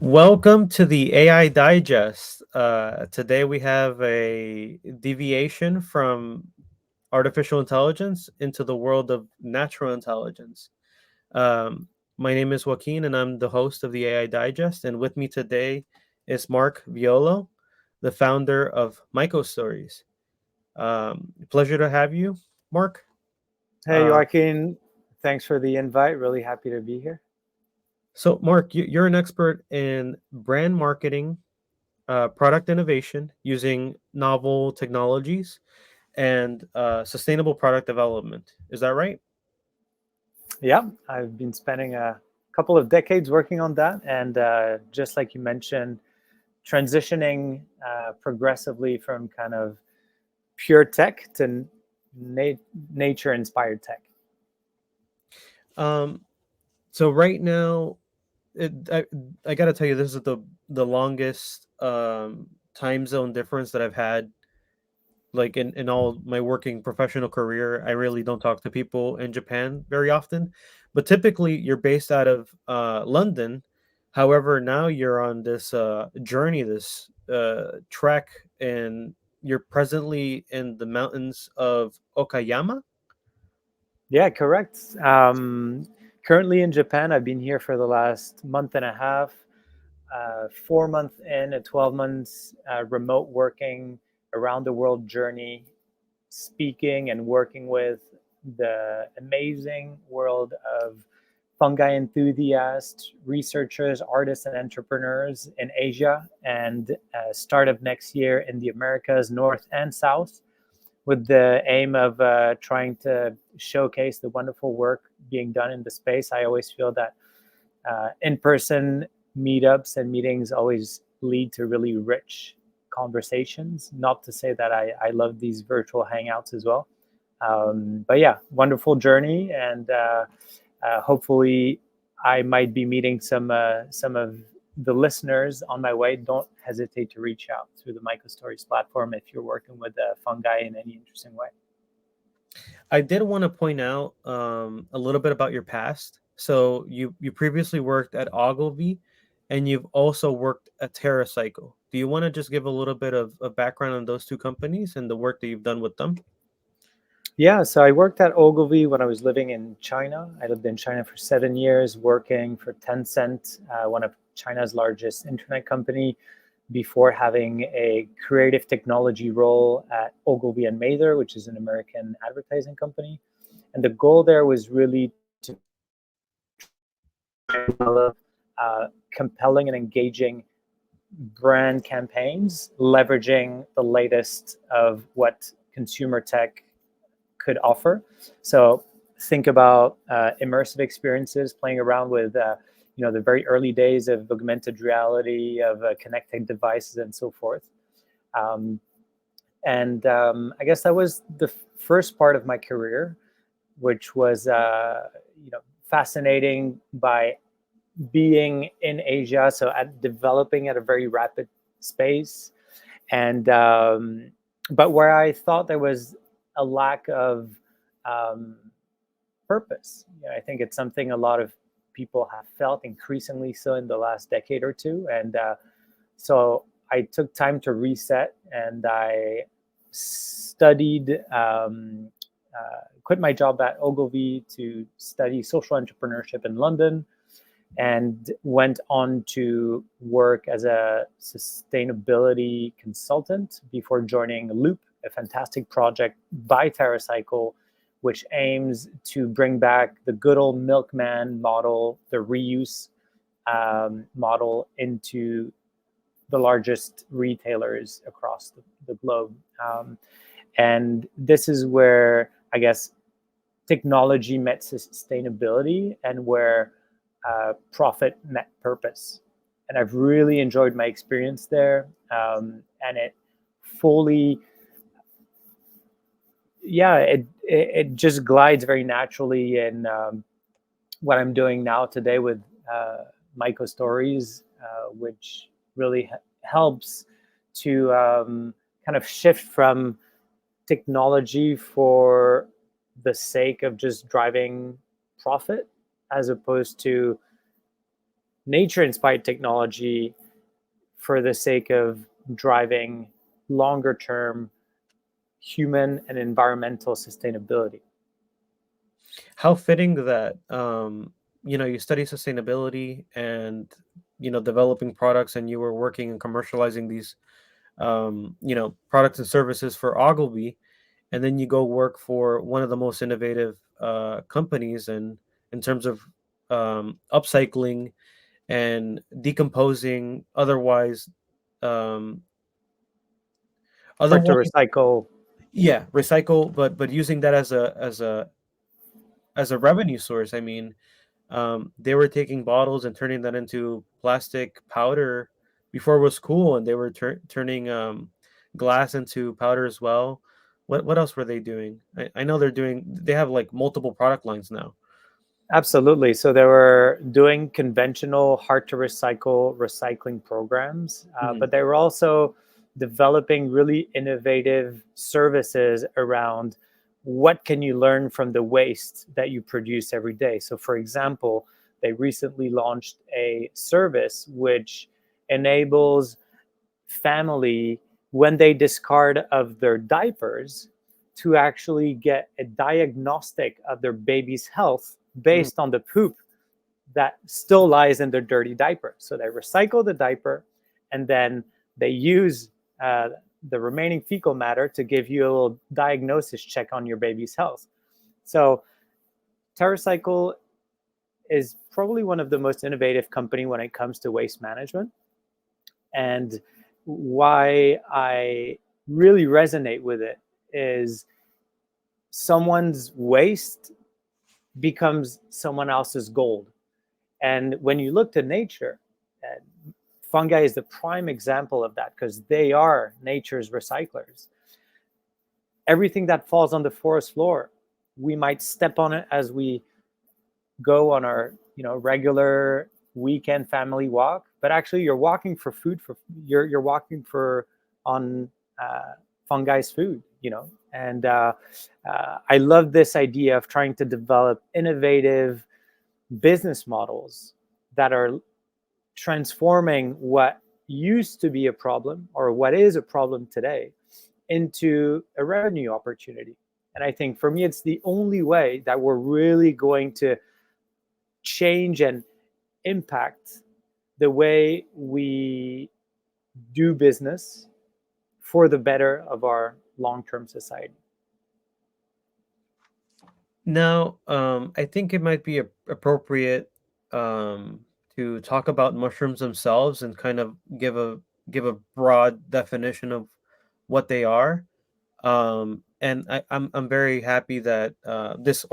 Welcome to the AI Digest. Today we have a deviation from artificial intelligence into the world of natural intelligence. My name is Joaquin, and I'm the host of the AI Digest. And with me today is Marc Violo, the founder of MycoStories. Pleasure to have you, Marc. Hey, Uh, Joaquin. Thanks for the invite. Really happy to be here. so, Marc, you're an expert in brand marketing, product innovation using novel technologies and sustainable product development. Is that right? Yeah, I've been spending a couple of decades working on that. And just like you mentioned, transitioning progressively from kind of pure tech to na- nature inspired tech. Um, so right now, it, I got to tell you, this is the longest time zone difference that I've had. Like in all my working professional career, I really don't talk to people in Japan very often. But typically, you're based out of London. However, now you're on this journey, this trek, and you're presently in the mountains of Okayama. Yeah, correct. Currently in Japan, I've been here for the last month and a half. 4 months in, a 12 months remote working around the world journey, speaking and working with the amazing world of fungi enthusiasts, researchers, artists, and entrepreneurs in Asia, and start of next year in the Americas, North and South, with the aim of trying to showcase the wonderful work being done in the space. I always feel that in-person meetups and meetings always lead to really rich conversations. Not to say that I love these virtual hangouts as well. But yeah, wonderful journey, and hopefully I might be meeting some of the listeners on my way. Don't hesitate to reach out through the MycoStories platform if you're working with fungi in any interesting way. I did want to point out a little bit about your past. So you previously worked at Ogilvy, and you've also worked at TerraCycle. Do you want to just give a little bit of a background on those two companies and the work that you've done with them? Yeah, so I worked at Ogilvy when I was living in China. I lived in China for 7 years, working for Tencent, one of China's largest internet company, before having a creative technology role at Ogilvy and Mather, which is an American advertising company. And the goal there was really to develop compelling and engaging brand campaigns, leveraging the latest of what consumer tech could offer. So think about immersive experiences, playing around with the very early days of augmented reality, of connected devices, and so forth. Um, and I guess that was the first part of my career, which was fascinating by being in Asia, so at developing at a very rapid space, and but where I thought there was a lack of um, purpose. I think it's something a lot of people have felt increasingly so in the last decade or two, and so I took time to reset, and I studied. Quit my job at Ogilvy to study social entrepreneurship in London, and went on to work as a sustainability consultant before joining Loop, a fantastic project by TerraCycle, which aims to bring back the good old milkman model, the reuse model, into the largest retailers across the globe. And this is where, I guess, technology met sustainability, and where profit met purpose. And I've really enjoyed my experience there. And it fully, yeah, it just glides very naturally in what I'm doing now today with MycoStories, which really helps to kind of shift from technology for the sake of just driving profit, as opposed to nature-inspired technology for the sake of driving longer-term human and environmental sustainability. How fitting that you study sustainability and developing products, and you were working and commercializing these products and services for Ogilvy, and then you go work for one of the most innovative companies and in terms of upcycling and decomposing um, Hard to otherwise recycle. yeah, recycle, but using that as a revenue source. I mean, they were taking bottles and turning that into plastic powder before it was cool, and they were turning glass into powder as well. What else were they doing? I know they have like multiple product lines now. Absolutely. So they were doing conventional, hard to recycle recycling programs, Mhm. but they were also developing really innovative services around what can you learn from the waste that you produce every day. So, for example, they recently launched a service which enables family, when they discard of their diapers, to actually get a diagnostic of their baby's health Mm. based on the poop that still lies in their dirty diaper. So they recycle the diaper, and then they use uh, the remaining fecal matter to give you a little diagnosis check on your baby's health. So TerraCycle is probably one of the most innovative company when it comes to waste management. And why I really resonate with it is someone's waste becomes someone else's gold. And when you look to nature, fungi is the prime example of that because they are nature's recyclers. Everything that falls on the forest floor, we might step on it as we go on our regular weekend family walk, but actually you're walking for food, for you're walking for on fungi's food, and I love this idea of trying to develop innovative business models that are transforming what used to be a problem or what is a problem today into a revenue opportunity. And I think for me, it's the only way that we're really going to change and impact the way we do business for the better of our long-term society. Now, I think it might be appropriate um, to talk about mushrooms themselves and kind of give a broad definition of what they are. And I'm very happy that this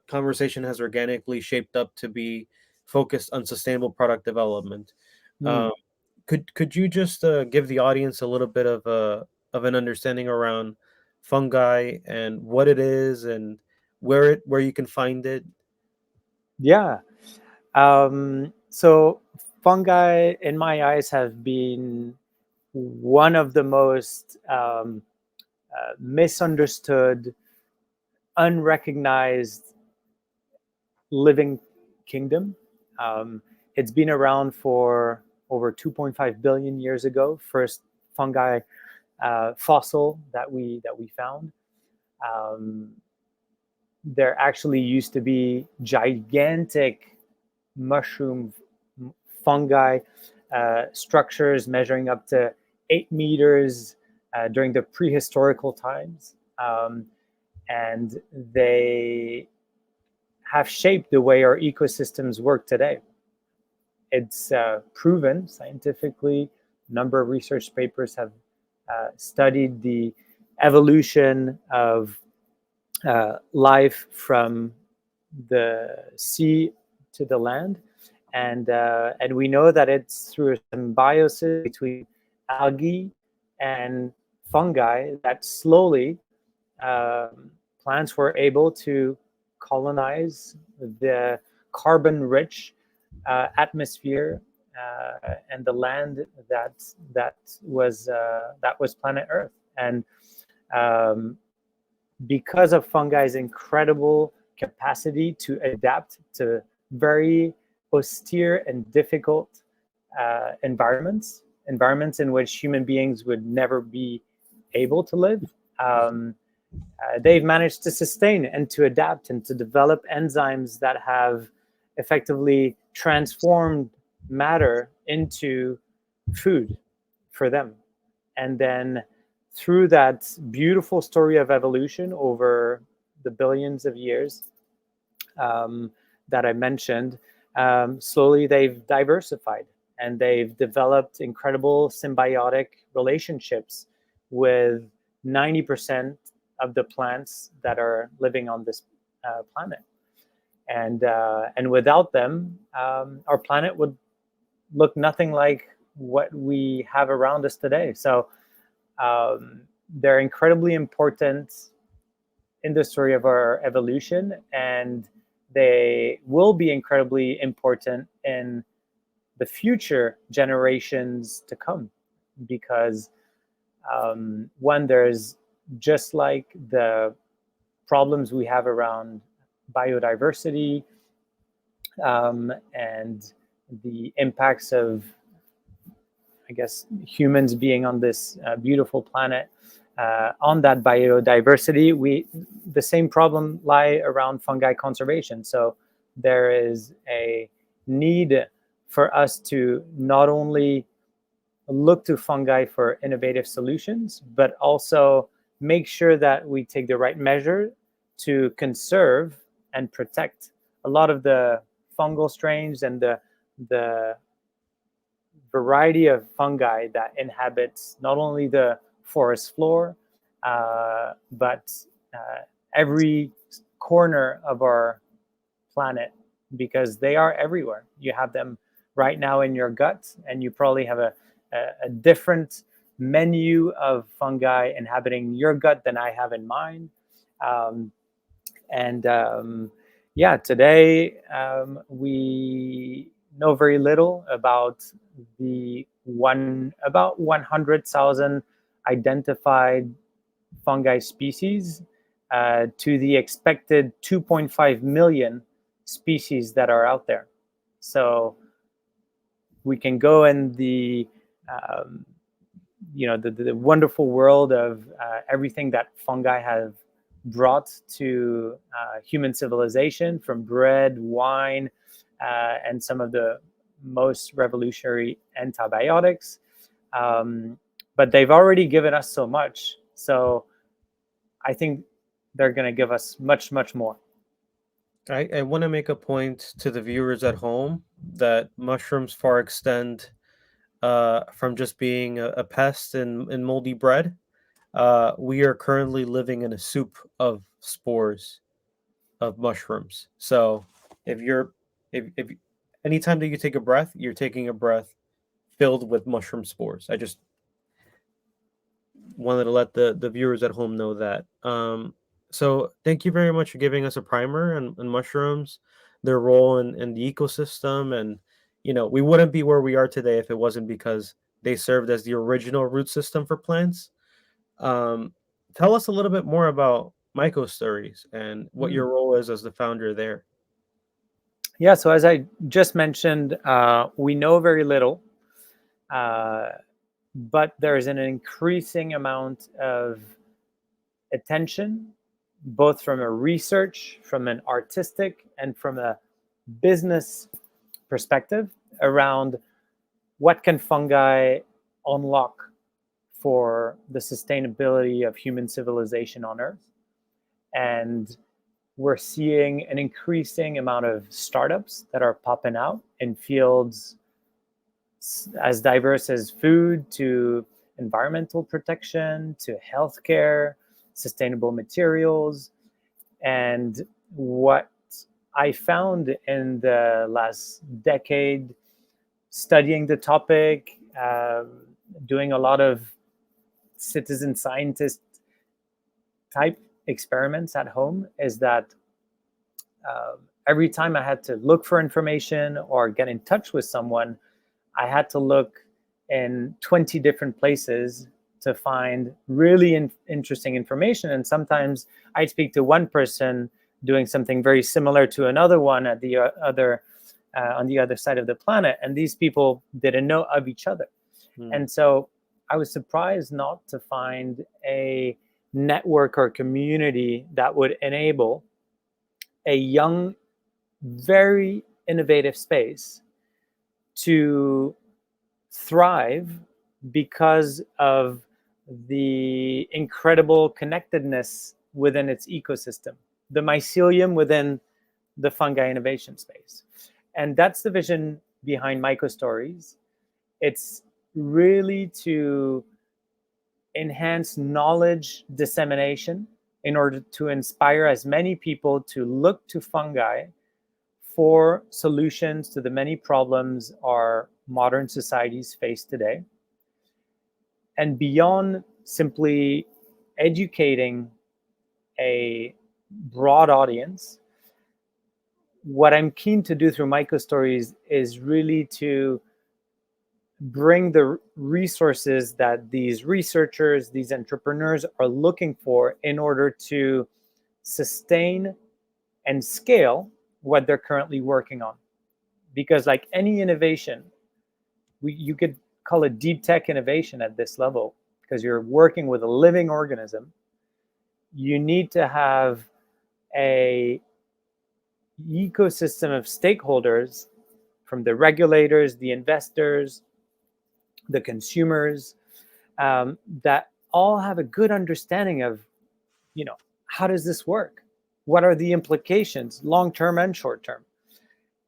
conversation has organically shaped up to be focused on sustainable product development. Hmm. Um, could you just give the audience a little bit of an understanding around fungi and what it is and where you can find it? Yeah. So fungi, in my eyes, have been one of the most misunderstood, unrecognized living kingdom. Um, it's been around for over 2.5 billion years ago. First fungi fossil that we found. Um, there actually used to be gigantic mushroom fungi structures measuring up to 8 meters during the prehistorical times. And they have shaped the way our ecosystems work today. It's proven scientifically. A number of research papers have studied the evolution of life from the sea to the land, and we know that it's through a symbiosis between algae and fungi that slowly um, plants were able to colonize the carbon-rich atmosphere and the land that was planet Earth. And um, because of fungi's incredible capacity to adapt to very austere and difficult environments in which human beings would never be able to live. Um, they've managed to sustain and to adapt and to develop enzymes that have effectively transformed matter into food for them. And then through that beautiful story of evolution over the billions of years um, that I mentioned, slowly they've diversified and they've developed incredible symbiotic relationships with 90% of the plants that are living on this planet. And without them, our planet would look nothing like what we have around us today. So they're incredibly important in the story of our evolution, and they will be incredibly important in the future generations to come, because one, there's just like the problems we have around biodiversity and the impacts of, I guess, humans being on this beautiful planet. On that biodiversity, the same problem lie around fungi conservation. So there is a need for us to not only look to fungi for innovative solutions, but also make sure that we take the right measure to conserve and protect a lot of the fungal strains and the variety of fungi that inhabits not only the forest floor, but every corner of our planet, because they are everywhere. You have them right now in your gut, and you probably have a different menu of fungi inhabiting your gut than I have in mine. Um, and yeah, today we know very little about about 100,000 identified fungi species to the expected 2.5 million species that are out there. So we can go in the the wonderful world of everything that fungi have brought to human civilization, from bread, wine, and some of the most revolutionary antibiotics. But they've already given us so much. So I think they're going to give us much, much more. I want to make a point to the viewers at home that mushrooms far extend from just being a pest in moldy bread. We are currently living in a soup of spores of mushrooms. So if you're if anytime that you take a breath, you're taking a breath filled with mushroom spores. I just wanted to let the viewers at home know that. So thank you very much for giving us a primer on mushrooms, their role in the ecosystem, and we wouldn't be where we are today if it wasn't because they served as the original root system for plants. Um, Tell us a little bit more about MycoStories and what your Mm. role is as the founder there. Yeah, so as I just mentioned, we know very little, uh, but there's an increasing amount of attention, both from a research, from an artistic, and from a business perspective around what can fungi unlock for the sustainability of human civilization on Earth. And we're seeing an increasing amount of startups that are popping out in fields as diverse as food to environmental protection to healthcare, sustainable materials. And what I found in the last decade, studying the topic, doing a lot of citizen scientist type experiments at home, is that every time I had to look for information or get in touch with someone, I had to look in 20 different places to find really interesting information. And sometimes I'd speak to one person doing something very similar to another one at the other on the other side of the planet, and these people didn't know of each other. Mm, And so I was surprised not to find a network or community that would enable a young, very innovative space to thrive because of the incredible connectedness within its ecosystem, the mycelium within the fungi innovation space. And that's the vision behind MycoStories. It's really to enhance knowledge dissemination in order to inspire as many people to look to fungi for solutions to the many problems our modern societies face today. And beyond simply educating a broad audience, what I'm keen to do through MycoStories is really to bring the resources that these researchers, these entrepreneurs are looking for in order to sustain and scale what they're currently working on. Because, like any innovation, you could call it deep tech innovation at this level because you're working with a living organism. You need to have a ecosystem of stakeholders, from the regulators, the investors, the consumers, that all have a good understanding of, you know, how does this work? What are the implications, long term and short term?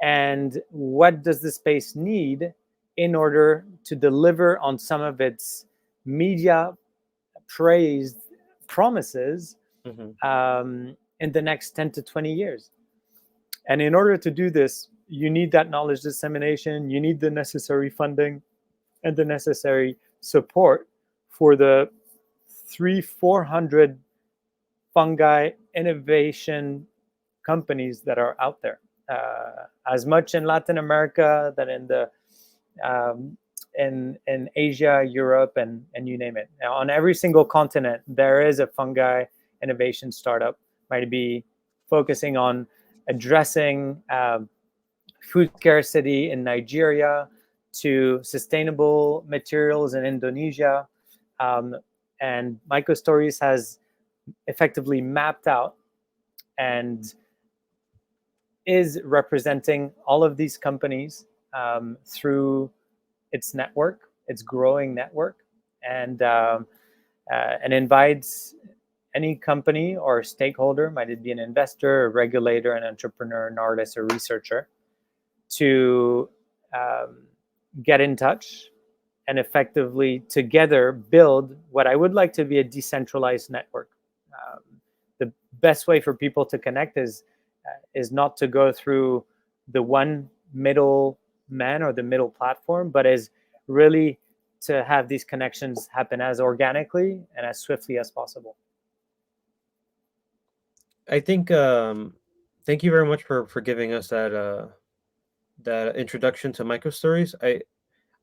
And what does the space need in order to deliver on some of its media praised promises mhm. in the next 10 to 20 years? And in order to do this, you need that knowledge dissemination, you need the necessary funding and the necessary support for the 400 fungi innovation companies that are out there, as much in Latin America than in the in Asia, Europe, and you name it. Now, on every single continent, there is a fungi innovation startup. Might be focusing on addressing food scarcity in Nigeria, to sustainable materials in Indonesia. Um, and MycoStories has effectively mapped out and is representing all of these companies through its network, its growing network, and invites any company or stakeholder, might it be an investor, a regulator, an entrepreneur, an artist, a researcher, to um, get in touch and effectively together build what I would like to be a decentralized network. Um, the best way for people to connect is not to go through the one middle man or the middle platform, but is really to have these connections happen as organically and as swiftly as possible. I think thank you very much for giving us that introduction to microstories.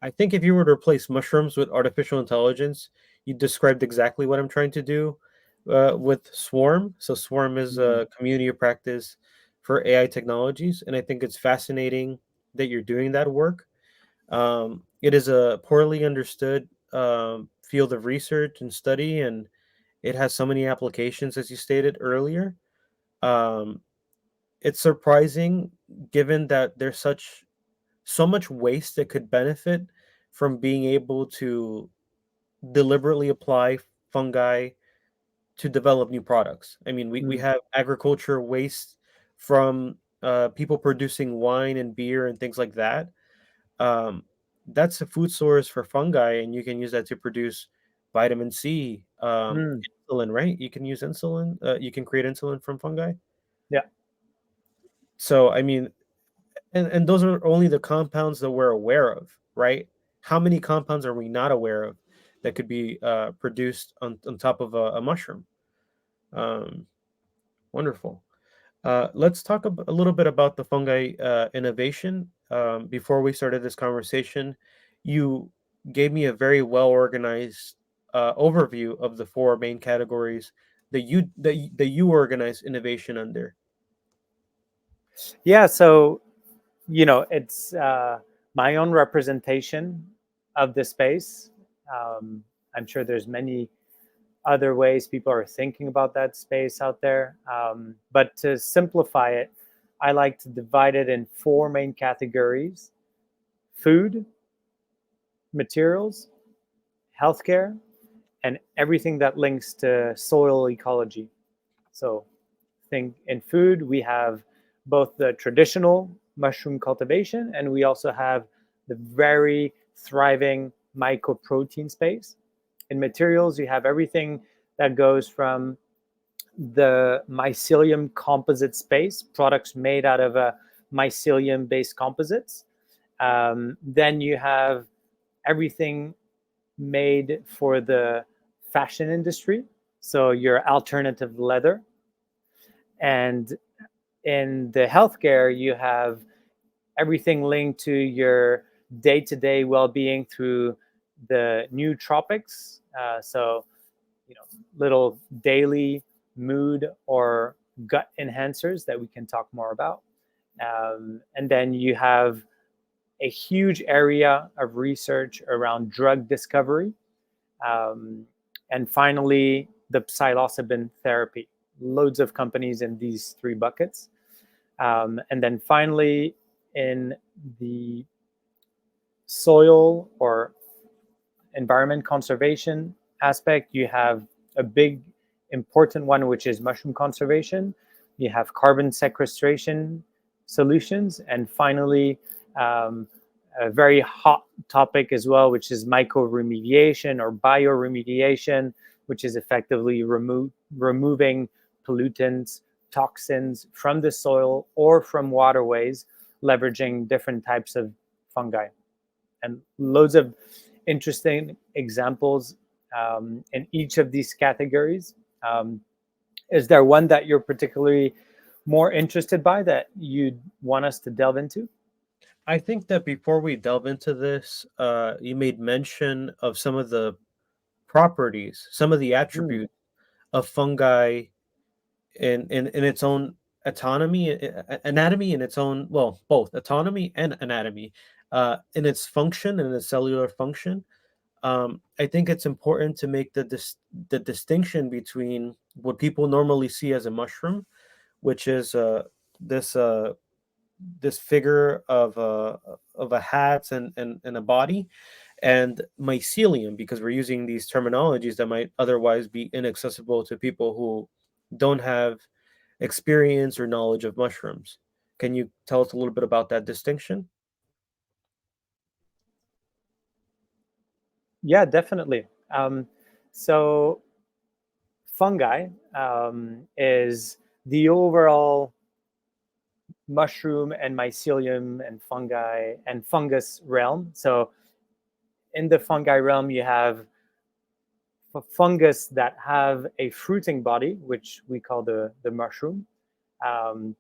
I think if you were to replace mushrooms with artificial intelligence, you described exactly what I'm trying to do with Swarm. So Swarm is Mm. a community of practice for AI technologies, and I think it's fascinating that you're doing that work. It is a poorly understood field of research and study, and it has so many applications, as you stated earlier. Um, it's surprising given that there's so much waste that could benefit from being able to deliberately apply fungi to develop new products. I mean, we Mm. have agriculture waste from people producing wine and beer and things like that. Um, that's a food source for fungi, and you can use that to produce vitamin C, Mm. insulin, right? You can use insulin. You can create insulin from fungi. Yeah. So, I mean, and those are only the compounds that we're aware of, right? How many compounds are we not aware of that could be produced on top of a mushroom? Um, Wonderful. Let's talk a little bit about the fungi innovation. Before we started this conversation, you gave me a very well organized overview of the four main categories that you organize innovation under. Yeah. So it's my own representation of the space. Um, I'm sure there's many other ways people are thinking about that space out there. But to simplify it, I like to divide it in four main categories: food, materials, healthcare, and everything that links to soil ecology. So, think in food, we have both the traditional mushroom cultivation and we also have the very thriving mycoprotein space. In materials, you have everything that goes from the mycelium composite space, products made out of mycelium based composites. Then you have everything made for the fashion industry, so your alternative leather. And in the healthcare, you have everything linked to your day-to-day well-being through the new tropics. So, little daily mood or gut enhancers that we can talk more about. And then you have a huge area of research around drug discovery. Um, and finally, the psilocybin therapy. Loads of companies in these three buckets. And then finally, in the soil or environment conservation aspect, you have a big important one, which is mushroom conservation. You have carbon sequestration solutions, and finally, um, a very hot topic as well, which is mycoremediation or bioremediation, which is effectively removing pollutants, toxins from the soil or from waterways, leveraging different types of fungi. And loads of interesting examples in each of these categories. Um, is there one that you're particularly more interested by that you'd want us to delve into? I think that before we delve into this, you made mention of some of the properties, some of the Mm. attributes of fungi in its own autonomy, anatomy in its own, well, both autonomy and anatomy, in its function and its cellular function. I think it's important to make the distinction between what people normally see as a mushroom, which is this this figure of a hat and a body, and mycelium, because we're using these terminologies that might otherwise be inaccessible to people who don't have experience or knowledge of mushrooms. Can you tell us a little bit about that distinction? Yeah, definitely. So fungi is the overall mushroom and mycelium and fungi and fungus realm. So in the fungi realm, you have fungus that have a fruiting body, which we call the mushroom. Um,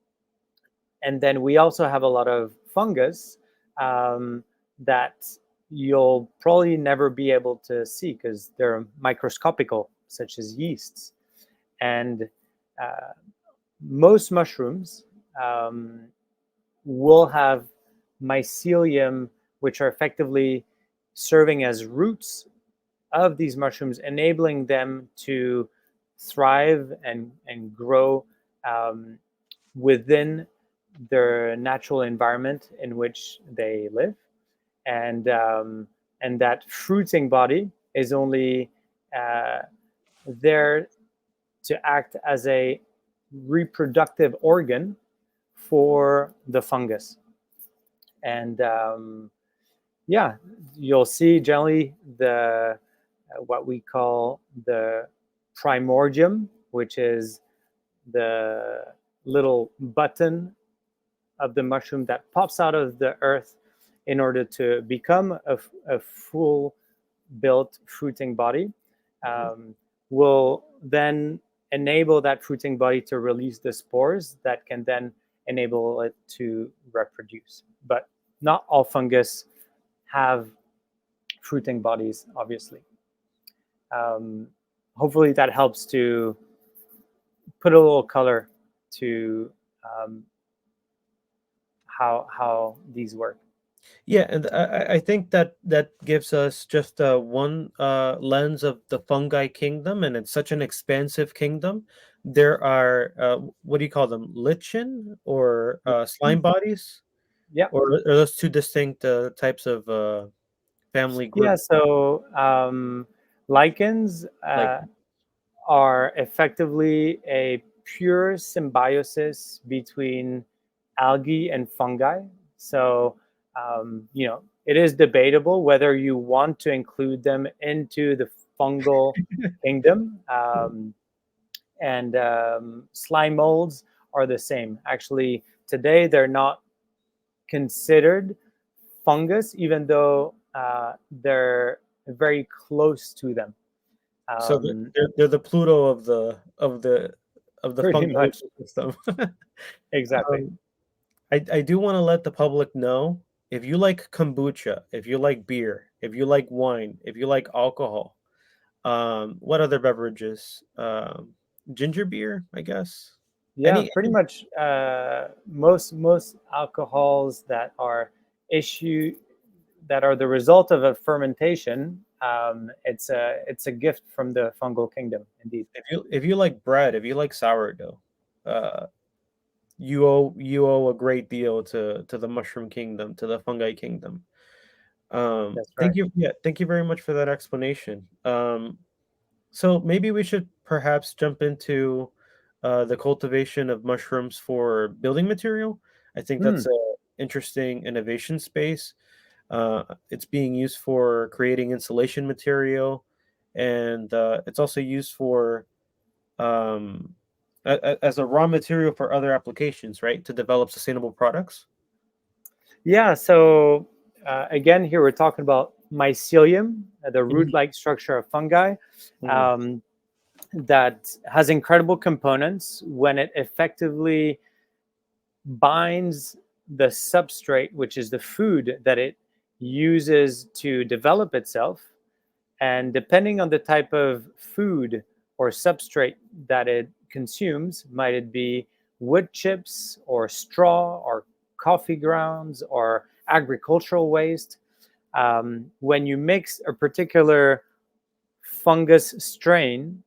and then we also have a lot of fungus that you'll probably never be able to see because they're microscopical, such as yeasts. And uh, most mushrooms um, will have mycelium, which are effectively serving as roots of these mushrooms, enabling them to thrive and grow um, within their natural environment in which they live. And, um, and that fruiting body is only uh, there to act as a reproductive organ for the fungus. And yeah, you'll see generally the what we call the primordium, which is the little button of the mushroom that pops out of the earth in order to become a full built fruiting body, Mhm. um, will then enable that fruiting body to release the spores that can then enable it to reproduce. But not all fungus have fruiting bodies, obviously. Um, Hopefully, that helps to put a little color to um, how these work. Yeah, and I think that that gives us just one lens of the fungi kingdom, and it's such an expansive kingdom. There are what do you call them? Lichen or slime bodies, Yeah. or are those two distinct types of family Yeah. group? So lichens Like, are effectively a pure symbiosis between algae and fungi. So, it is debatable whether you want to include them into the fungal kingdom. And slime molds are the same. Actually, today they're not considered fungus, even though they're very close to them. so Um, they're the Pluto of the Pretty fungal much, ecosystem. exactly. um, I do want to let the public know, if you like kombucha, if you like beer, if you like wine, if you like alcohol, what other beverages? Ginger beer, I guess. Yeah, Any, pretty much. Most alcohols that are issue that are the result of a fermentation. It's a gift from the fungal kingdom, indeed. if you like bread, if you like sourdough, uh, you owe a great deal to the mushroom kingdom, to the fungi kingdom. That's Thank right. you. Yeah, thank you very much for that explanation. So maybe we should perhaps jump into the cultivation of mushrooms for building material. I think that's Hmm. an interesting innovation space. It's being used for creating insulation material, and it's also used for um, as a raw material for other applications, right? To develop sustainable products. Yeah. So again, here we're talking about mycelium, the Mhm, root-like structure of fungi. mhm, Um, that has incredible components when it effectively binds the substrate, which is the food that it uses to develop itself. And depending on the type of food or substrate that it consumes, might it be wood chips or straw or coffee grounds or agricultural waste, when you mix a particular fungus strain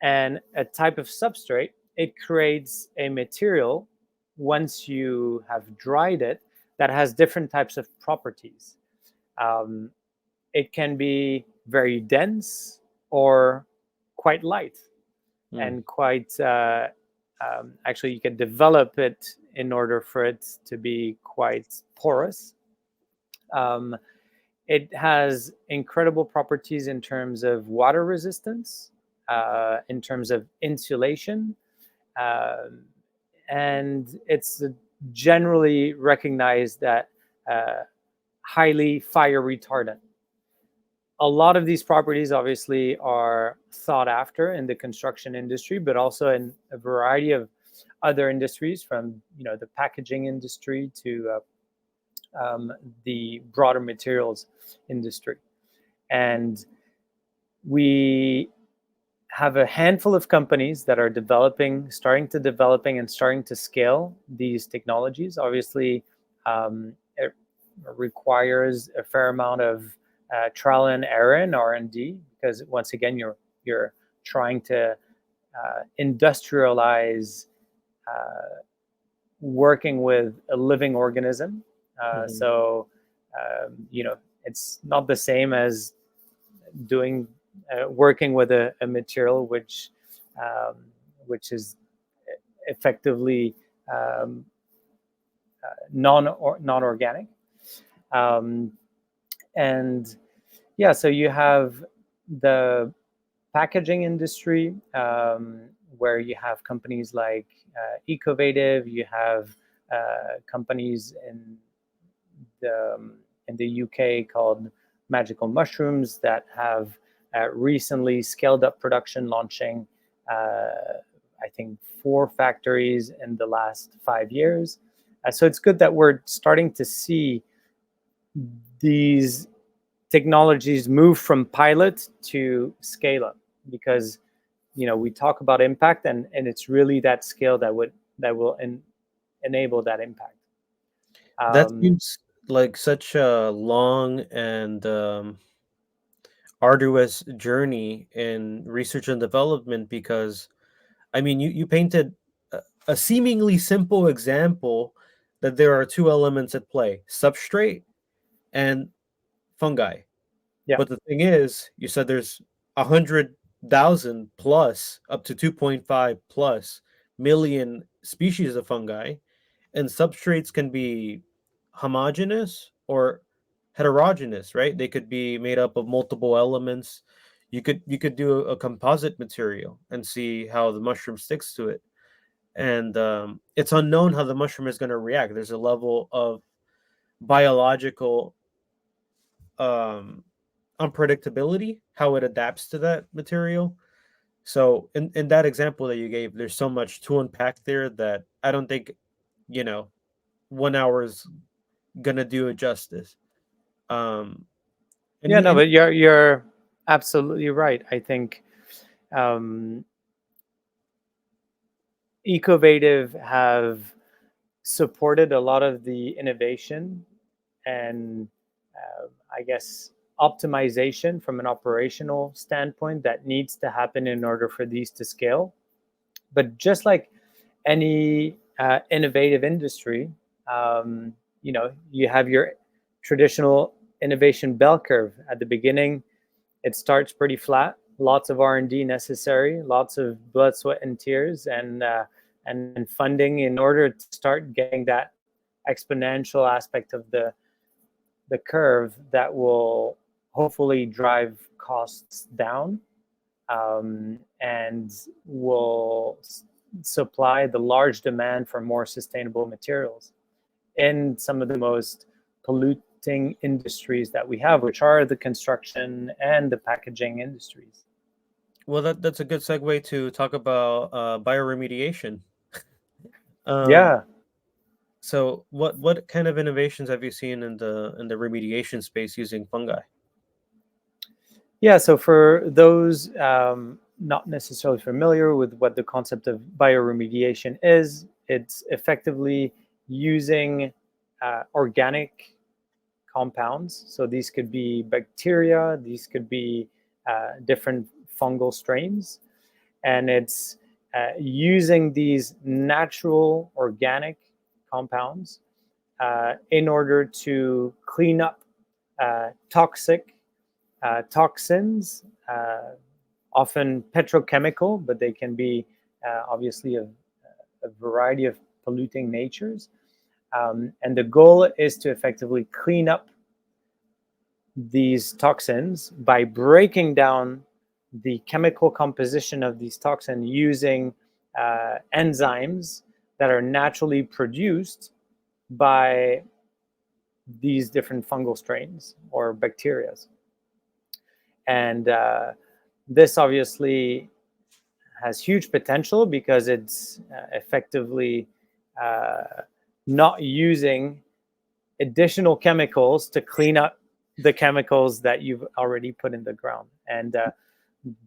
and a type of substrate, it creates a material once you have dried it that has different types of properties. Um, it can be very dense or quite light mm. and quite, actually, you can develop it in order for it to be quite porous. Um, it has incredible properties in terms of water resistance, in terms of insulation, um, and it's generally recognized that uh, highly fire retardant. A lot of these properties obviously are sought after in the construction industry, but also in a variety of other industries, from the packaging industry to the broader materials industry. And we have a handful of companies that are starting and starting to scale these technologies. Obviously, it requires a fair amount of trial and error in R&D, because once again, you're trying to industrialize working with a living organism. Mhm. So, it's not the same as doing working with a material um, which is effectively um, non organic. Um, and yeah, so you have the packaging industry, where you have companies like Ecovative. You have companies the, in the UK called Magical Mushrooms that have recently scaled up production, launching, I think, 4 factories in the last 5 years. So it's good that we're starting to see these technologies move from pilot to scale up, because we talk about impact, and it's really that scale that will enable that impact. That Um, seems like such a long and arduous journey in research and development because I mean you painted a seemingly simple example that there are two elements at play, substrate and fungi. yeah, But the thing is, you said there's 100,000 plus up to 2.5 plus million species of fungi, and substrates can be homogeneous or heterogeneous, right? They could be made up of multiple elements. You could do a composite material and see how the mushroom sticks to it. And it's unknown how the mushroom is going to react. There's a level of biological um, unpredictability, how it adapts to that material. So in that example that you gave, there's so much to unpack there that I don't think, you know, 1 hour is gonna do it justice. Um, and yeah, you no, and but you're absolutely right. I think um, Ecovative have supported a lot of the innovation and I guess optimization from an operational standpoint that needs to happen in order for these to scale. But just like any innovative industry, you have your traditional innovation bell curve. At the beginning, it starts pretty flat, lots of R&D necessary, lots of blood, sweat, and tears, and funding in order to start getting that exponential aspect of the curve that will hopefully drive costs down, and will supply the large demand for more sustainable materials in some of the most polluting industries that we have, which are the construction and the packaging industries. well, that's a good segue to talk about bioremediation. Um, Yeah. so what kind of innovations have you seen in the remediation space using fungi? Yeah. So for those not necessarily familiar with what the concept of bioremediation is, it's effectively using organic compounds. So these could be bacteria, these could be different fungal strains, and it's using these natural organic compounds in order to clean up toxic toxins, often petrochemical, but they can be obviously of a variety of polluting natures. And the goal is to effectively clean up these toxins by breaking down the chemical composition of these toxins using enzymes that are naturally produced by these different fungal strains or bacteria. And this obviously has huge potential because it's effectively uh, not using additional chemicals to clean up the chemicals that you've already put in the ground. And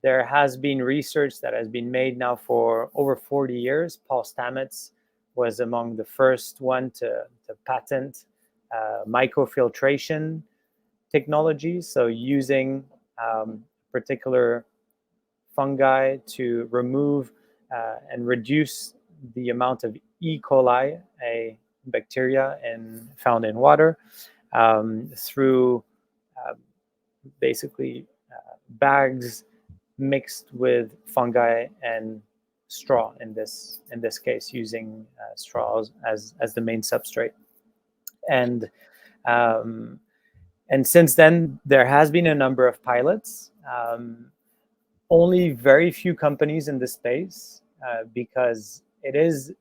there has been research that has been made now for over 40 years. Paul Stamets was among the first one to patent microfiltration technology. So using particular fungi to remove and reduce the amount of E. coli, a bacteria found in water, through uh, basically bags mixed with fungi and straw in this case, using straws as the main substrate. And um, and since then, there has been a number of pilots. Only very few companies in this space, because it is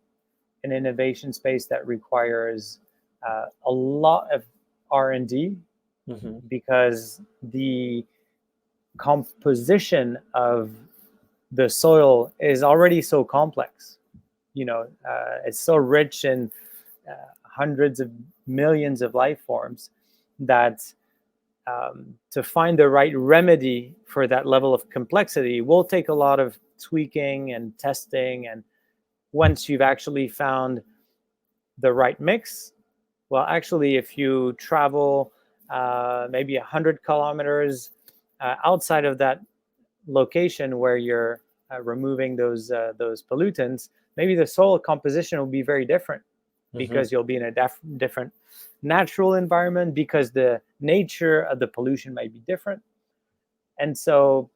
an innovation space that requires a lot of R&D, Hmm. because the composition of the soil is already so complex. It's so rich in uh, hundreds of millions of life forms that to find the right remedy for that level of complexity will take a lot of tweaking and testing. And once you've actually found the right mix, Well, actually, if you travel maybe 100 kilometers outside of that location where you're removing those pollutants, maybe the soil composition will be very different Hmm. because you'll be in a different natural environment, because the nature of the pollution might be different. And so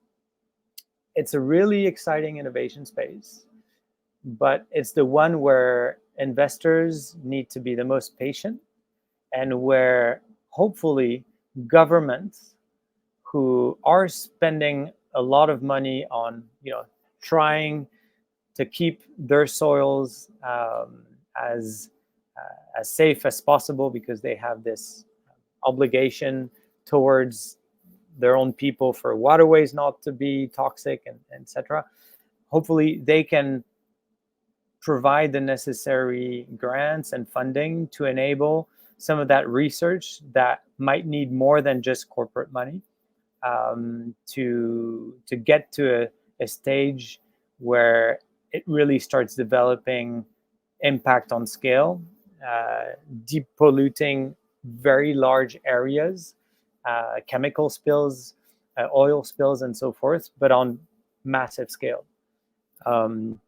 it's a really exciting innovation space, but it's the one where investors need to be the most patient, and where hopefully governments who are spending a lot of money on trying to keep their soils as safe as possible, because they have this obligation towards their own people for waterways not to be toxic, and etc. Hopefully they can provide the necessary grants and funding to enable some of that research that might need more than just corporate money, to get to a stage where it really starts developing impact on scale, depolluting very large areas, chemical spills, oil spills, and so forth, but on massive scale. Um,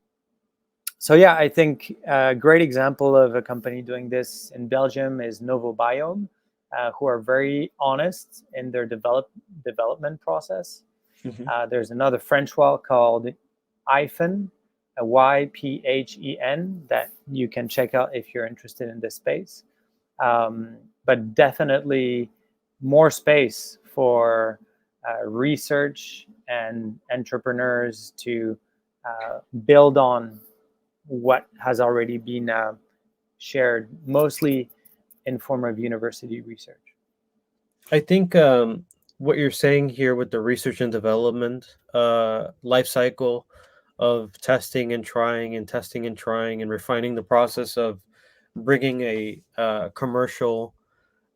so yeah, I think a great example of a company doing this in Belgium is Novo Biome, who are very honest in their development process. Hmm. There's another French one called Yphen, YPHEN, that you can check out if you're interested in this space. But definitely more space for research and entrepreneurs to build on what has already been shared, mostly in form of university research. I think what you're saying here with the research and development life cycle of testing and trying and testing and trying and refining the process of bringing a commercial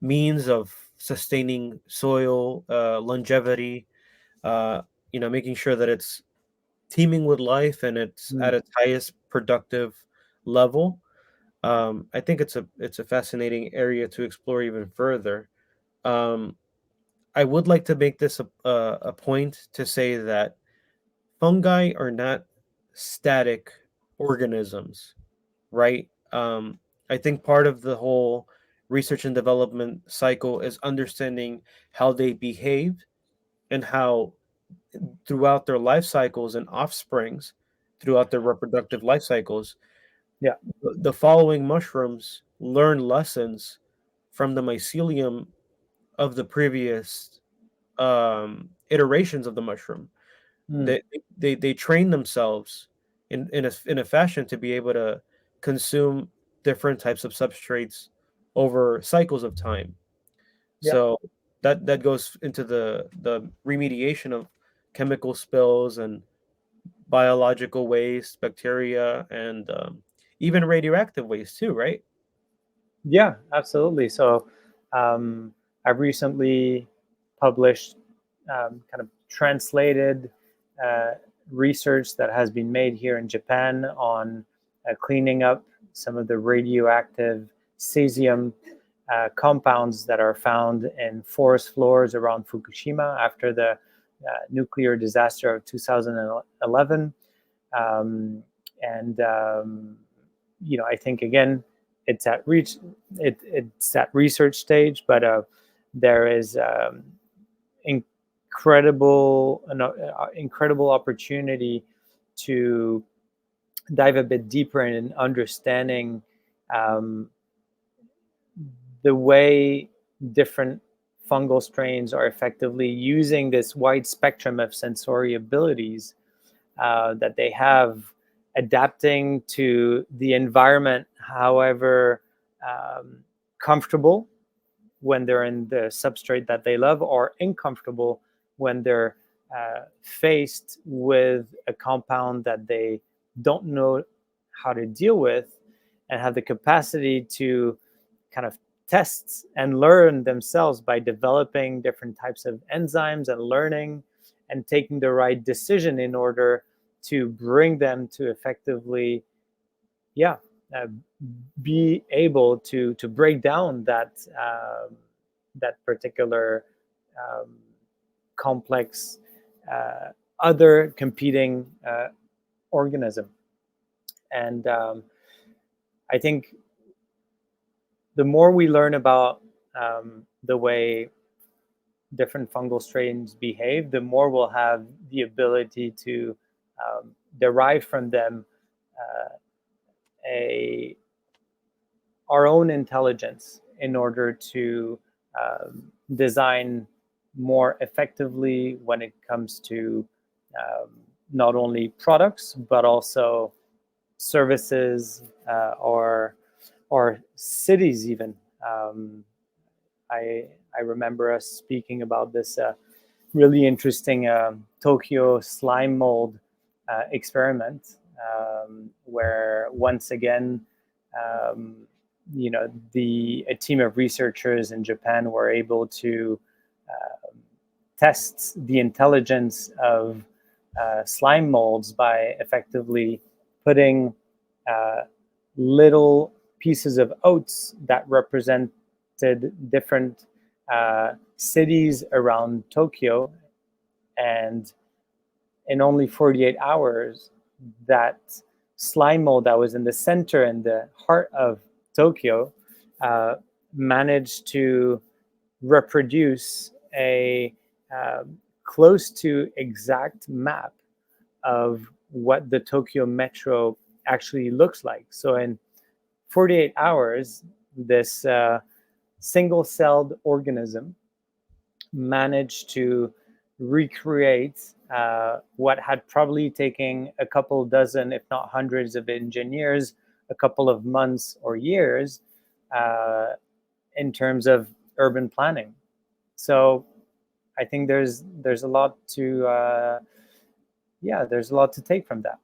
means of sustaining soil longevity, uh, making sure that it's teeming with life and it's Mm. at its highest productive level. I think it's a fascinating area to explore even further. Um, I would like to make this a point to say that fungi are not static organisms, right? I think part of the whole research and development cycle is understanding how they behave and how throughout their life cycles and offsprings, throughout their reproductive life cycles, Yeah. the following mushrooms learn lessons from the mycelium of the previous iterations of the mushroom. Mm. They train themselves in a fashion to be able to consume different types of substrates over cycles of time. Yeah. So that goes into the remediation of chemical spills and biological waste, bacteria, and even radioactive waste too, right? Yeah, absolutely. So um, I've recently published kind of translated uh, research that has been made here in Japan on cleaning up some of the radioactive cesium compounds that are found in forest floors around Fukushima after the nuclear disaster of 2011. Um, and I think again, it's at it's at research stage, but there is incredible opportunity to dive a bit deeper in understanding um, the way different fungal strains are effectively using this wide spectrum of sensory abilities that they have, adapting to the environment, however comfortable when they're in the substrate that they love, or uncomfortable when they're faced with a compound that they don't know how to deal with, and have the capacity to kind of test and learn themselves by developing different types of enzymes and learning and taking the right decision in order to bring them to effectively, yeah, uh, be able to break down that particular um, complex other competing organism. And I think the more we learn about the way different fungal strains behave, the more we'll have the ability to derive from them uh, a our own intelligence in order to design more effectively when it comes to um, not only products but also services or cities even. Um, I remember us speaking about this really interesting Tokyo slime mold experiment, where once again, um, a team of researchers in Japan were able to um test the intelligence of slime molds by effectively putting uh, little pieces of oats that represented different cities around Tokyo, and in only 48 hours, that slime mold that was in the center and the heart of Tokyo uh, managed to reproduce a close to exact map of what the Tokyo metro actually looks like. So in 48 hours, this single-celled organism managed to recreate what had probably taken a couple dozen, if not hundreds, of engineers, a couple of months or years uh, in terms of urban planning. So I think there's a lot to there's a lot to take from that.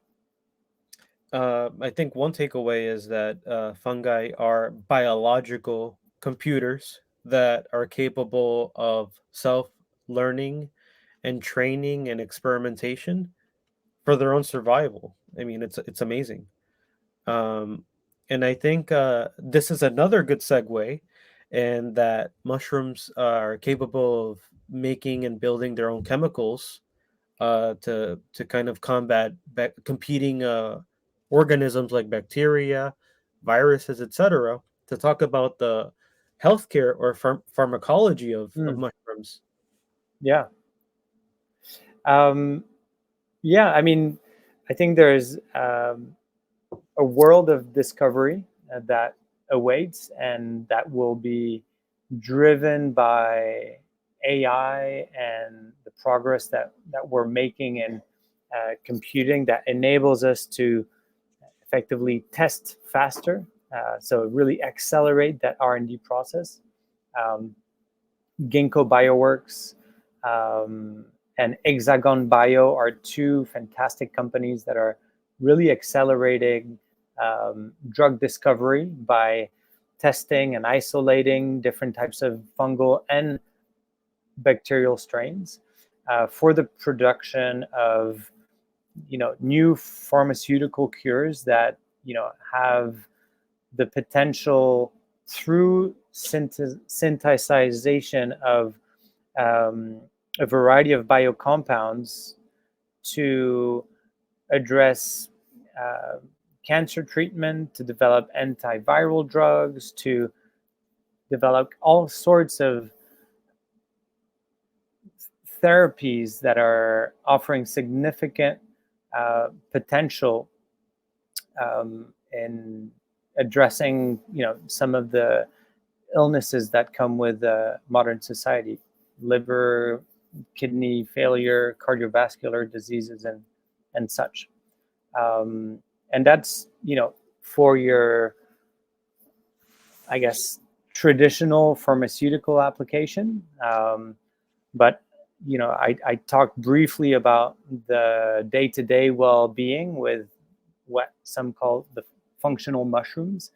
I think one takeaway is that fungi are biological computers that are capable of self learning and training and experimentation for their own survival. I mean, it's amazing. Um, and I think this is another good segue, and that mushrooms are capable of making and building their own chemicals to kind of combat competing organisms like bacteria, viruses, etc. To talk about the healthcare or pharmacology of Mm, mushrooms. yeah. Um, yeah, I mean, I think there's a world of discovery that awaits and that will be driven by AI and the progress that we're making in computing that enables us to effectively test faster. So really accelerate that R&D process. Um, Ginkgo Bioworks um, and Hexagon Bio are two fantastic companies that are really accelerating drug discovery by testing and isolating different types of fungal and bacterial strains for the production of new pharmaceutical cures that have the potential through synthesization of um, a variety of biocompounds to address uh, cancer treatment, to develop antiviral drugs, to develop all sorts of therapies that are offering significant potential in addressing some of the illnesses that come with modern society: liver, kidney failure, cardiovascular diseases, and such. And that's for your, I guess, traditional pharmaceutical application. But I talked briefly about the day-to-day well-being with what some call the functional mushrooms.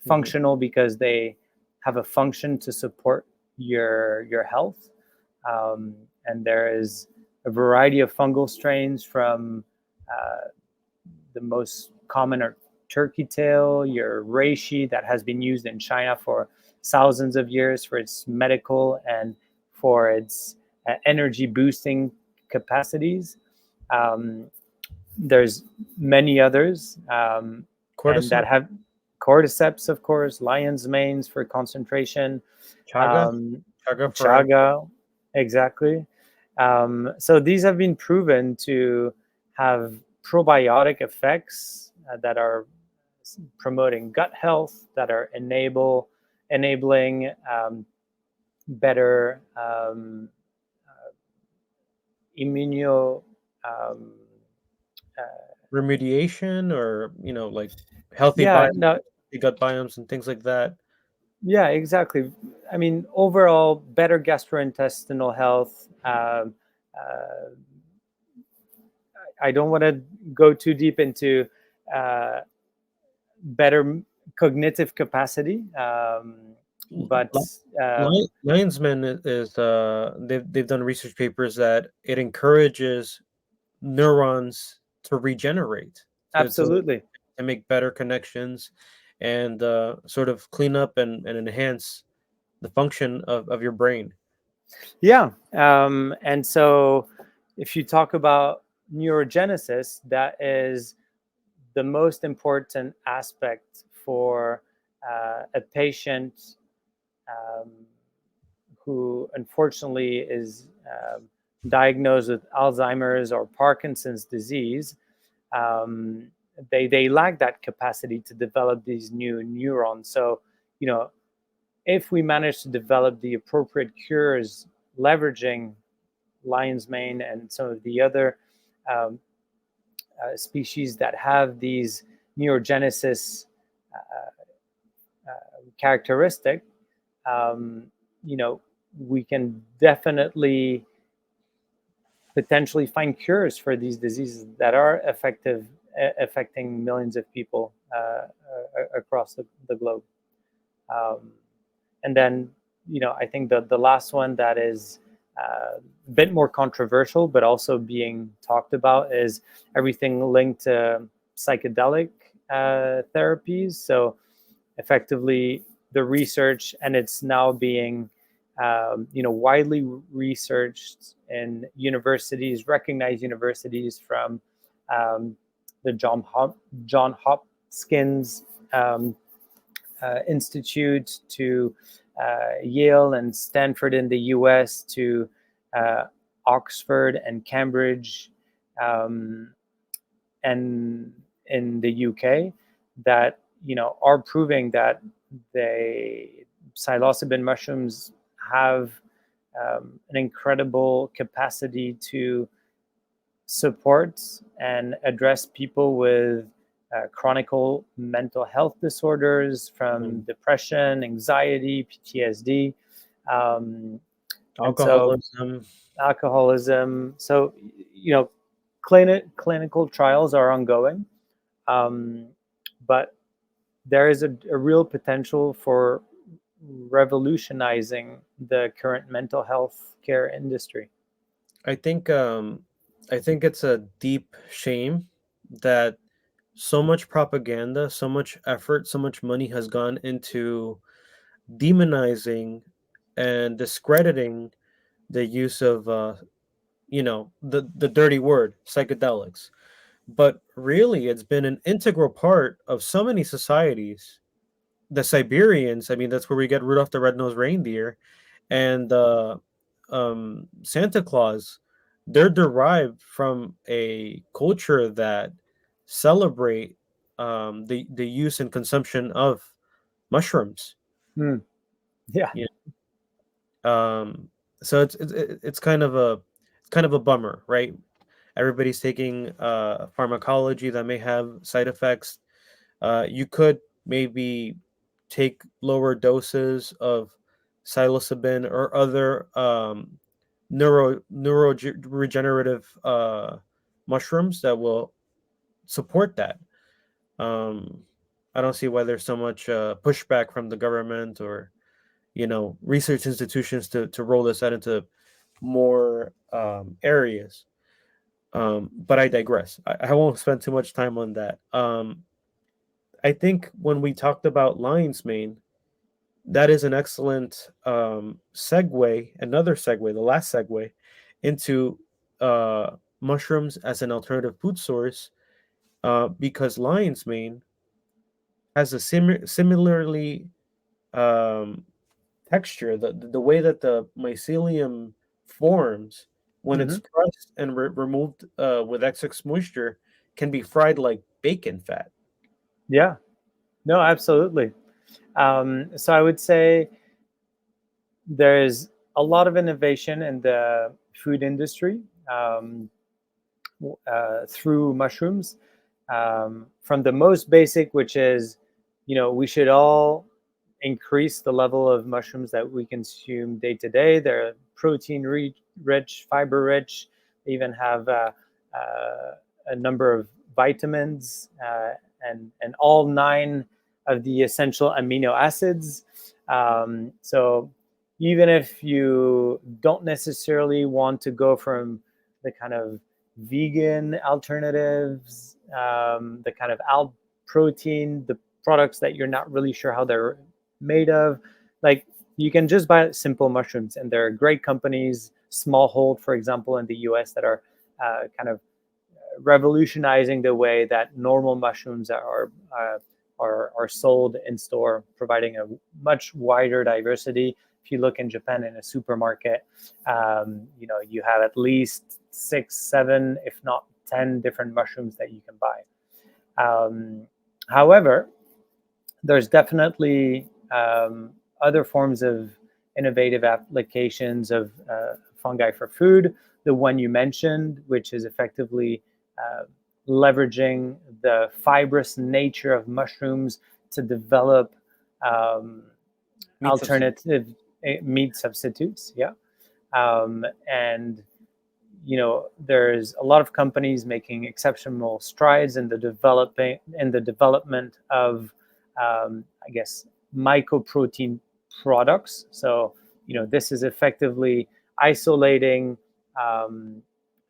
Mhm. Functional because they have a function to support your health. And there is a variety of fungal strains from the most common are turkey tail, your reishi that has been used in China for thousands of years for its medical and for its energy boosting capacities. Um, there's many others, and that Cordyceps, have cordyceps, of course, lion's manes for concentration, chaga, um, chaga for chaga, exactly. So these have been proven to have probiotic effects that are promoting gut health, that are enabling better immuno. Um, uh, remediation, or like healthy yeah, biomes, no, healthy gut biomes, and things like that. yeah, exactly. I mean, overall, better gastrointestinal health. Uh, I don't want to go too deep into uh, better cognitive capacity, but Lion's mane is they've done research papers that it encourages neurons to regenerate, absolutely. to make better connections, and sort of clean up and enhance the function of your brain. Yeah. And so if you talk about neurogenesis, that is the most important aspect for a patient um, who unfortunately is diagnosed with Alzheimer's or Parkinson's disease. Um, they lack that capacity to develop these new neurons. So, you know, if we manage to develop the appropriate cures, leveraging lion's mane and some of the other um, species that have these neurogenesis characteristic, um, you know, we can definitely potentially find cures for these diseases that are effective, affecting millions of people across the globe. Um, and then, I think the last one that is a bit more controversial, but also being talked about, is everything linked to psychedelic therapies. So effectively, the research, and it's now being widely researched in universities, recognized universities, from um, the John Hopkins um, Institute to Yale and Stanford in the US to uh, Oxford and Cambridge um, and in the UK, that are proving that the psilocybin mushrooms have an incredible capacity to support and address people with chronic mental health disorders, from Mm. depression, anxiety, PTSD, um, and so Alcoholism. alcoholism. So, clinical trials are ongoing, um, but there is a real potential for revolutionizing the current mental health care industry. I think it's a deep shame that so much propaganda, so much effort, so much money has gone into demonizing and discrediting the use of the dirty word psychedelics. But really, it's been an integral part of so many societies. The Siberians, I mean, that's where we get Rudolph the Red-Nosed Reindeer, and Santa Claus. They're derived from a culture that celebrate the use and consumption of mushrooms. Hmm. Yeah. Yeah. So it's kind of a bummer, right? Everybody's taking pharmacology that may have side effects. You could maybe take lower doses of psilocybin or other regenerative mushrooms that will support that. Um, I don't see why there's so much pushback from the government or research institutions to roll this out into more areas. But I digress. I won't spend too much time on that. I think when we talked about lion's mane, that is an excellent segue, another segue, the last segue into mushrooms as an alternative food source, because lion's mane has a similarly um, texture. The way that the mycelium forms when it's Hmm. crushed and removed with excess moisture can be fried like bacon fat. Yeah, no, absolutely. So I would say there's a lot of innovation in the food industry um, through mushrooms. From the most basic, which is, we should all increase the level of mushrooms that we consume day to day. They're protein rich, fiber rich. They even have a number of vitamins and all 9 of the essential amino acids. So even if you don't necessarily want to go from the kind of vegan alternatives, the kind of protein, the products that you're not really sure how they're made of. Like, you can just buy simple mushrooms, and there are great companies, Smallhold, for example, in the US, that are kind of revolutionizing the way that normal mushrooms are sold in store, providing a much wider diversity. If you look in Japan in a supermarket, you have at least 6, 7, if not 10 different mushrooms that you can buy. However, there's definitely other forms of innovative applications of fungi for food. The one you mentioned, which is effectively uh, leveraging the fibrous nature of mushrooms to develop um, Meat substitute. alternative meat substitutes. Yeah. And there's a lot of companies making exceptional strides in the development of, I guess, mycoprotein products. So this is effectively isolating um,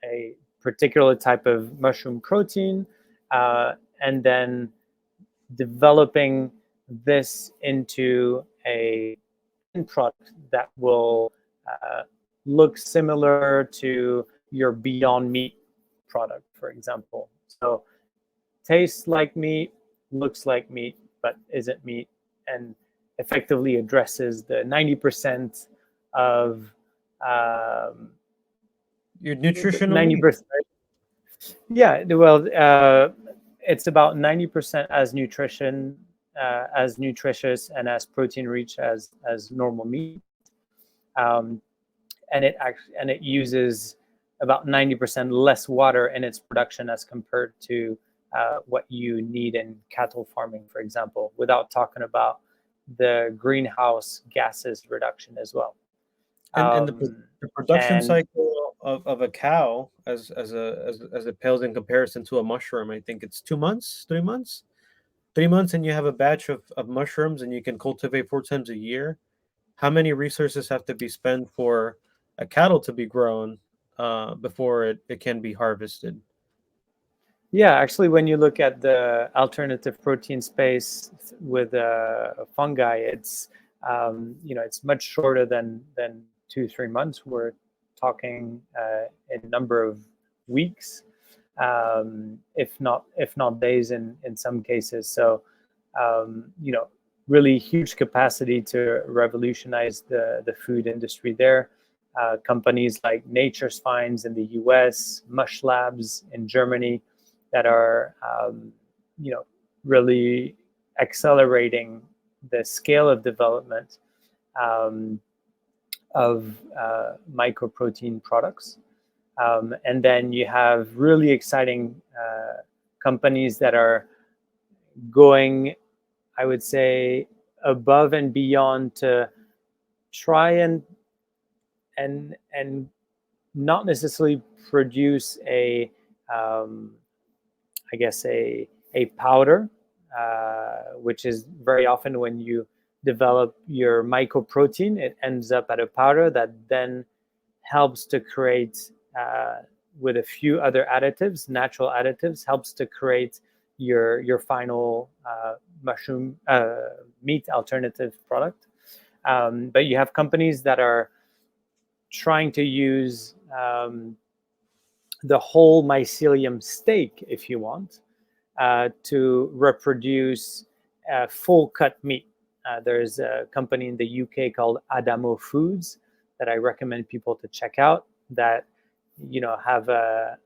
a particular type of mushroom protein, and then developing this into a product that will uh, look similar to your Beyond Meat product, for example. So tastes like meat, looks like meat, but isn't meat, and effectively addresses the 90% of um, Your nutritional 90%. needs. Yeah, well, it's about 90% as nutritious and as protein rich as normal meat. Um, and it uses about 90% less water in its production as compared to what you need in cattle farming, for example, without talking about the greenhouse gases reduction as well. And Um, the production and cycle of a cow as it pales in comparison to a mushroom, I think it's 2 months, 3 months, 3 months, and you have a batch of mushrooms, and you can cultivate 4 times a year. How many resources have to be spent for a cattle to be grown before it can be harvested? yeah, actually, when you look at the alternative protein space with fungi, it's much shorter than 2 3 months. We're talking a number of weeks, if not days in some cases. So, um, you know, really huge capacity to revolutionize the food industry there. Companies like Nature's Finds in the US, Mush Labs in Germany, that are really accelerating the scale of development um, of mycoprotein products. And then you have really exciting companies that are going, I would say, above and beyond to try and not necessarily produce um, I guess a powder, which is very often when you develop your mycoprotein, it ends up at a powder that then helps to create, with a few other additives, natural additives, helps to create your final mushroom meat alternative product. But you have companies that are trying to use the whole mycelium steak, if you want, to reproduce full cut meat. There's a company in the UK called Adamo Foods that I recommend people to check out, that have a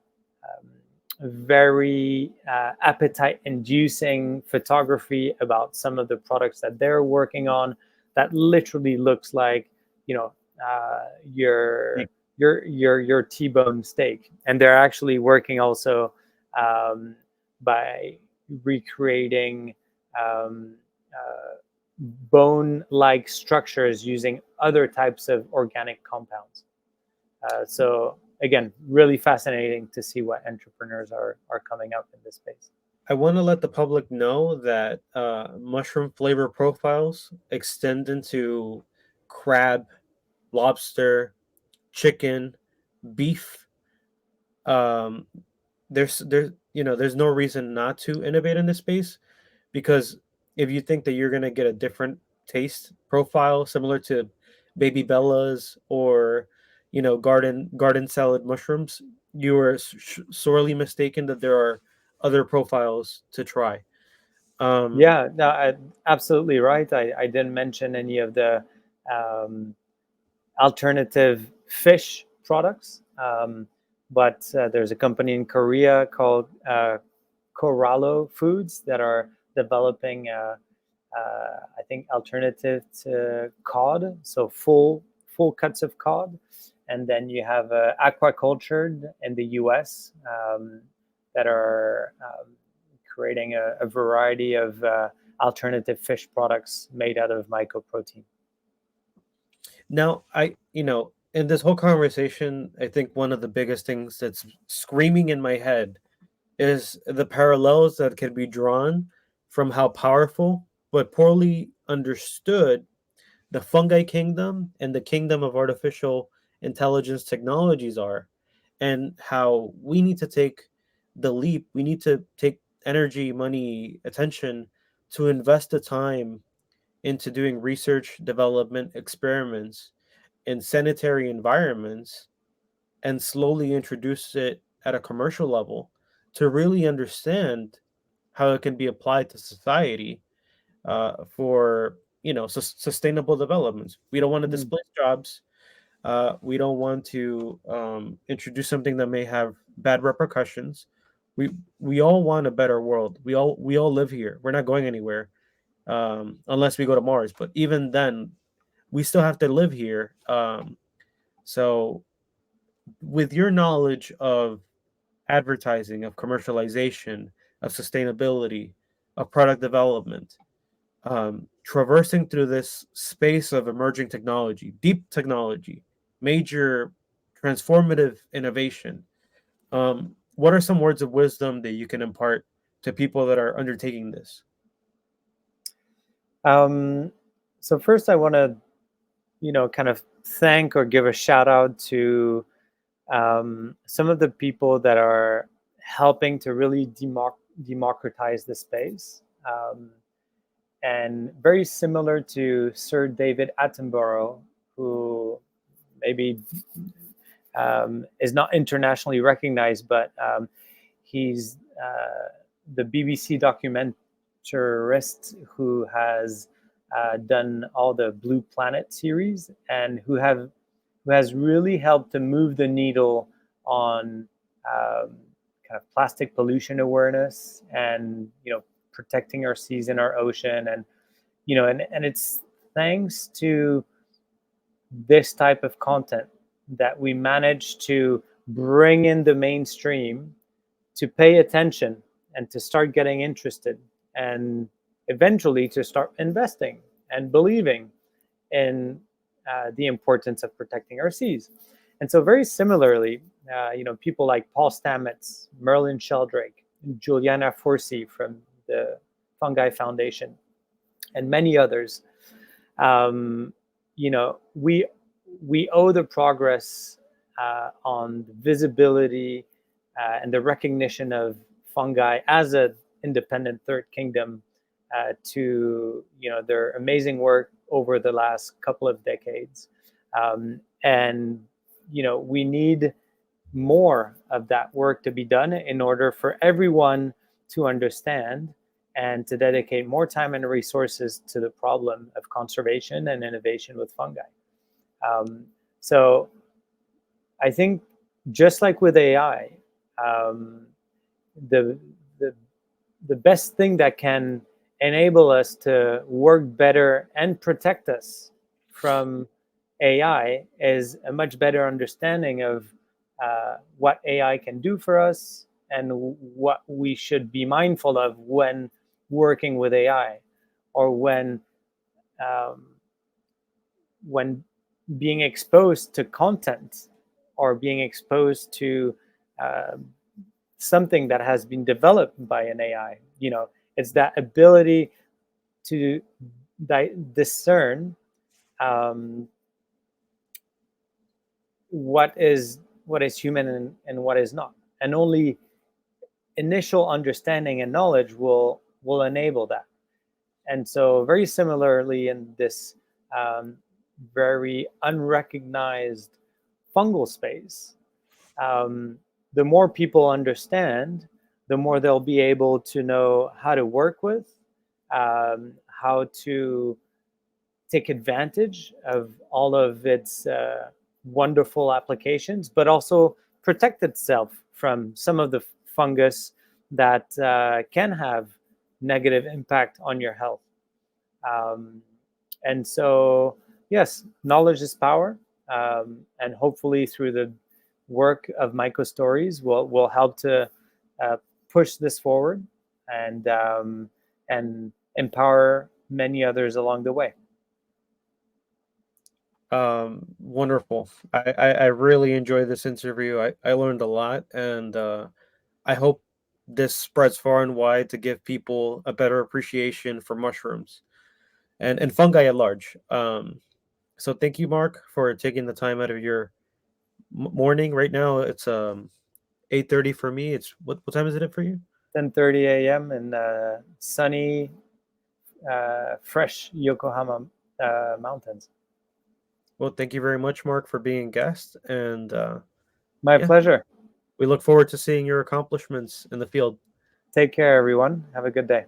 very appetite-inducing photography about some of the products that they're working on. That literally looks like you know uh, your your T-bone steak, and they're actually working also um, by recreating um, uh, bone-like structures using other types of organic compounds. So again, really fascinating to see what entrepreneurs are coming up in this space. I want to let the public know that mushroom flavor profiles extend into crab, lobster, chicken, beef. Um, there's no reason not to innovate in this space, because if you think that you're gonna get a different taste profile similar to baby bellas or garden salad mushrooms, you are sorely mistaken. That there are other profiles to try. Um, Yeah, no, absolutely right. I didn't mention any of the um, alternative fish products, but there's a company in Korea called Corallo Foods that are developing, I think, alternative to cod, so full cuts of cod, and then you have aquacultured in the U.S. That are creating a variety of alternative fish products made out of mycoprotein. Now, in this whole conversation, I think one of the biggest things that's screaming in my head is the parallels that can be drawn from how powerful but poorly understood the fungi kingdom and the kingdom of artificial intelligence technologies are, and how we need to take the leap. We need to take energy, money, attention to invest the time into doing research, development, experiments in sanitary environments, and slowly introduce it at a commercial level to really understand how it can be applied to society, for sustainable developments. We don't want to Mm. displace jobs. We don't want to introduce something that may have bad repercussions. We all want a better world. We all live here. We're not going anywhere, unless we go to Mars. But even then, we still have to live here. So, with your knowledge of advertising, of commercialization, of sustainability, of product development, traversing through this space of emerging technology, deep technology, major transformative innovation, what are some words of wisdom that you can impart to people that are undertaking this? Um, so first, I want to kind of thank or give a shout out to some of the people that are helping to really democratize the space. And very similar to Sir David Attenborough, who maybe is not internationally recognized, but he's the BBC documentarist who has done all the Blue Planet series, and who has really helped to move the needle on kind of plastic pollution awareness, and protecting our seas and our ocean, and and it's thanks to this type of content that we manage to bring in the mainstream to pay attention and to start getting interested, and eventually to start investing and believing in the importance of protecting our seas. And so, very similarly, people like Paul Stamets, Merlin Sheldrake, Juliana Forsey from the Fungi Foundation, and many others, um, we owe the progress on the visibility and the recognition of fungi as an independent third kingdom to their amazing work over the last couple of decades. And we need more of that work to be done in order for everyone to understand and to dedicate more time and resources to the problem of conservation and innovation with fungi. Um, so I think just like with AI, um, the, the the best thing that can enable us to work better and protect us from AI is a much better understanding of what AI can do for us and what we should be mindful of when working with AI, or um, when being exposed to content or being exposed to uh, something that has been developed by an AI. It's that ability to discern um, what is human and what is not, and only initial understanding and knowledge will enable that. And so, very similarly, in this um, very unrecognized fungal space, um, the more people understand, the more they'll be able to know how to work with, how to take advantage of all of its wonderful applications, but also protect itself from some of the fungus that can have negative impact on your health. Um, and so, yes, knowledge is power. And hopefully, through the work of MycoStories, will help to uh, push this forward and empower many others along the way. Wonderful. I really enjoyed this interview. I learned a lot, and I hope this spreads far and wide to give people a better appreciation for mushrooms and fungi at large. So thank you, Mark, for taking the time out of your morning. Right now, it's 8:30 for me. It's what time is it for you? 10:30 a.m. in sunny, fresh Yokohama mountains. Well, thank you very much, Mark, for being a guest, and My yeah, pleasure. we look forward to seeing your accomplishments in the field. Take care, everyone. Have a good day.